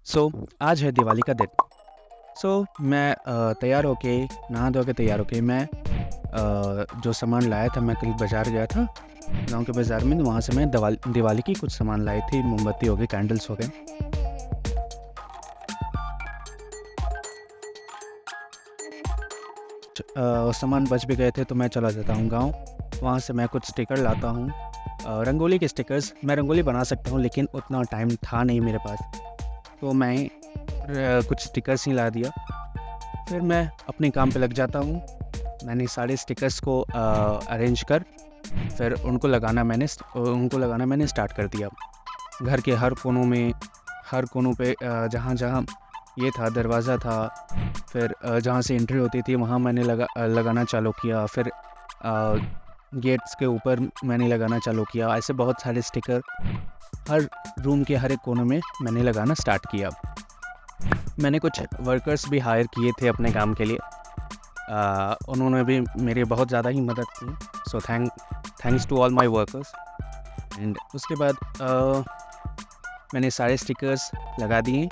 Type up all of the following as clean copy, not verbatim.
आज है दिवाली का दिन। मैं तैयार होके नहा धो के तैयार होके मैं जो सामान लाया था, मैं कल बाज़ार गया था, गाँव के बाज़ार में। वहाँ से मैं दिवाली की कुछ सामान लाई थी, मोमबत्ती हो गई, कैंडल्स हो गए। सामान बच भी गए थे तो मैं चला जाता हूँ गाँव। वहाँ से मैं कुछ स्टिकर लाता हूँ, रंगोली के स्टिकर्स। मैं रंगोली बना सकता हूँ लेकिन उतना टाइम था नहीं मेरे पास, तो मैं कुछ स्टिकर्स ही ला दिया। फिर मैं अपने काम पे लग जाता हूँ। मैंने सारे स्टिकर्स को अरेंज कर फिर उनको लगाना मैंने स्टार्ट कर दिया। घर के हर कोनों में, हर कोनों पे, जहाँ-जहाँ ये था दरवाज़ा था, फिर जहाँ से एंट्री होती थी वहाँ मैंने लगाना चालू किया। फिर गेट्स के ऊपर मैंने लगाना चालू किया। ऐसे बहुत सारे स्टिकर हर रूम के हर एक कोने में मैंने लगाना स्टार्ट किया। मैंने कुछ वर्कर्स भी हायर किए थे अपने काम के लिए। उन्होंने भी मेरी बहुत ज़्यादा ही मदद की। So thanks to all my workers. And उसके बाद मैंने सारे स्टिकर्स लगा दिए।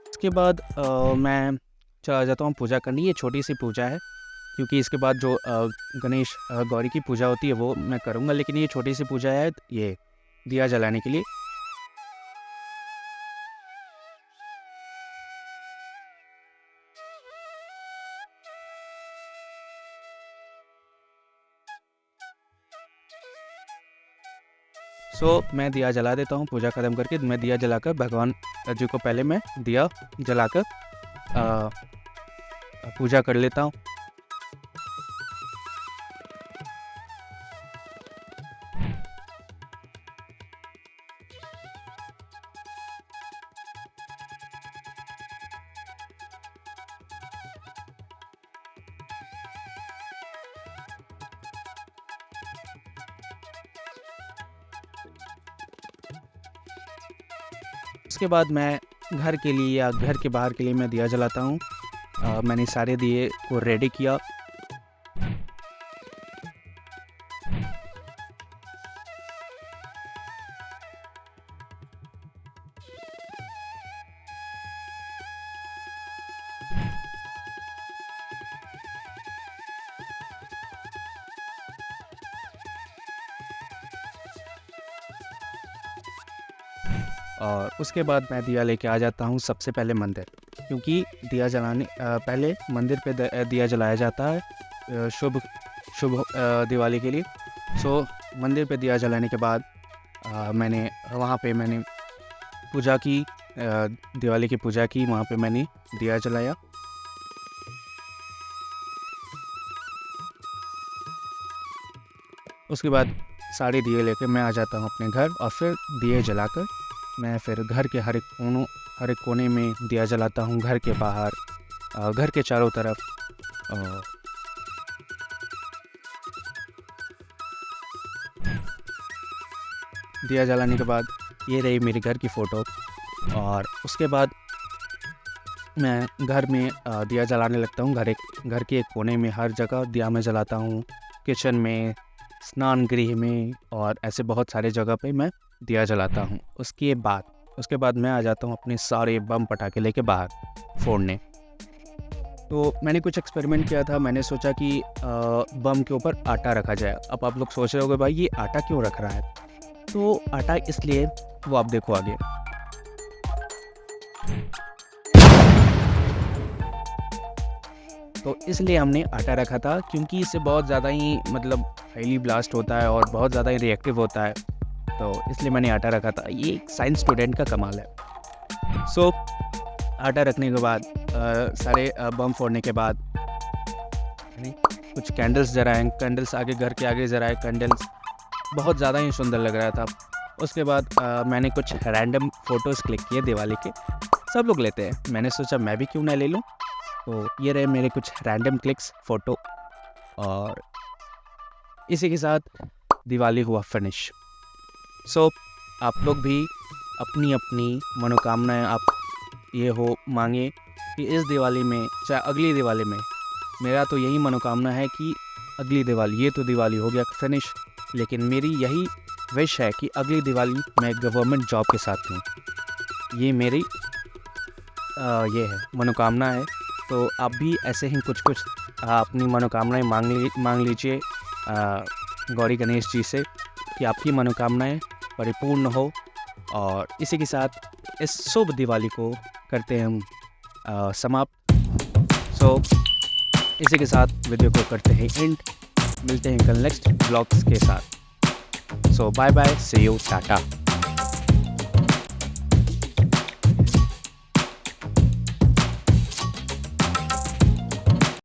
उसके बाद मैं चला जाता हूँ पूजा करने। ये छोटी सी पूजा है, क्योंकि इसके बाद जो गणेश गौरी की पूजा होती है वो मैं करूँगा, लेकिन ये छोटी सी पूजा है, ये दिया जलाने के लिए। मैं दिया जला देता हूँ। पूजा ख़त्म करके मैं दिया जलाकर भगवान जी को पहले मैं दिया जलाकर अ, पूजा कर लेता हूँ। उसके बाद मैं घर के लिए या घर के बाहर के लिए मैं दिया जलाता हूँ। मैंने सारे दिए को रेडी किया। और उसके बाद मैं दिया लेके आ जाता हूँ सबसे पहले मंदिर, क्योंकि दिया जलाने पहले मंदिर पे दिया जलाया जाता है शुभ शुभ दिवाली के लिए। मंदिर पे दिया जलाने के बाद मैंने वहाँ पे मैंने पूजा की, दिवाली की पूजा की। वहाँ पे मैंने दिया जलाया। उसके बाद सारे दिए लेके मैं आ जाता हूँ अपने घर, और फिर दिए जलाकर मैं फिर घर के हर एक कोने में दिया जलाता हूँ। घर के बाहर, घर के चारों तरफ। अ, दिया जलाने के बाद ये रही मेरे घर की फ़ोटो। और उसके बाद मैं घर में दिया जलाने लगता हूँ। घर के एक कोने में हर जगह दिया मैं जलाता हूँ। किचन में, स्नान गृह में, और ऐसे बहुत सारे जगह पे मैं दिया जलाता हूँ। उसके बाद मैं आ जाता हूँ अपने सारे बम पटाखे लेके बाहर फोड़ने। तो मैंने कुछ एक्सपेरिमेंट किया था। मैंने सोचा कि बम के ऊपर आटा रखा जाए। अब आप लोग सोच रहे होगे भाई ये आटा क्यों रख रहा है? तो आटा इसलिए, वो आप देखो आगे। तो इसलिए हमने आटा रखा था, क्योंकि इससे बहुत ज़्यादा ही मतलब हाईली ब्लास्ट होता है और बहुत ज़्यादा ही रिएक्टिव होता है। तो इसलिए मैंने आटा रखा था। ये एक साइंस स्टूडेंट का कमाल है। सो आटा रखने के बाद सारे बम फोड़ने के बाद मैंने कुछ कैंडल्स जलाए। कैंडल्स आगे, घर के आगे जलाए कैंडल्स। बहुत ज़्यादा ही सुंदर लग रहा था। उसके बाद मैंने कुछ रैंडम फ़ोटोज़ क्लिक किए दिवाली के। सब लोग लेते हैं, मैंने सोचा मैं भी क्यों ना ले लूँ। तो ये रहे मेरे कुछ रैंडम क्लिक्स फ़ोटो, और इसी के साथ दिवाली हुआ फिनिश। आप लोग भी अपनी अपनी मनोकामनाएं आप ये हो मांगे कि इस दिवाली में चाहे अगली दिवाली में, मेरा तो यही मनोकामना है कि अगली दिवाली, ये तो दिवाली हो गया फिनिश, लेकिन मेरी यही विश है कि अगली दिवाली मैं गवर्नमेंट जॉब के साथ हूँ। ये मेरी ये है मनोकामना है। तो आप भी ऐसे ही कुछ कुछ अपनी मनोकामनाएं मांग लीजिए गौरी गणेश जी से कि आपकी मनोकामनाएं परिपूर्ण हो। और इसी के साथ इस शुभ दिवाली को करते हैं हम समाप्त। सो इसी के साथ वीडियो को करते हैं एंड। मिलते हैं कल नेक्स्ट ब्लॉग्स के साथ। So bye bye, see you, Tata.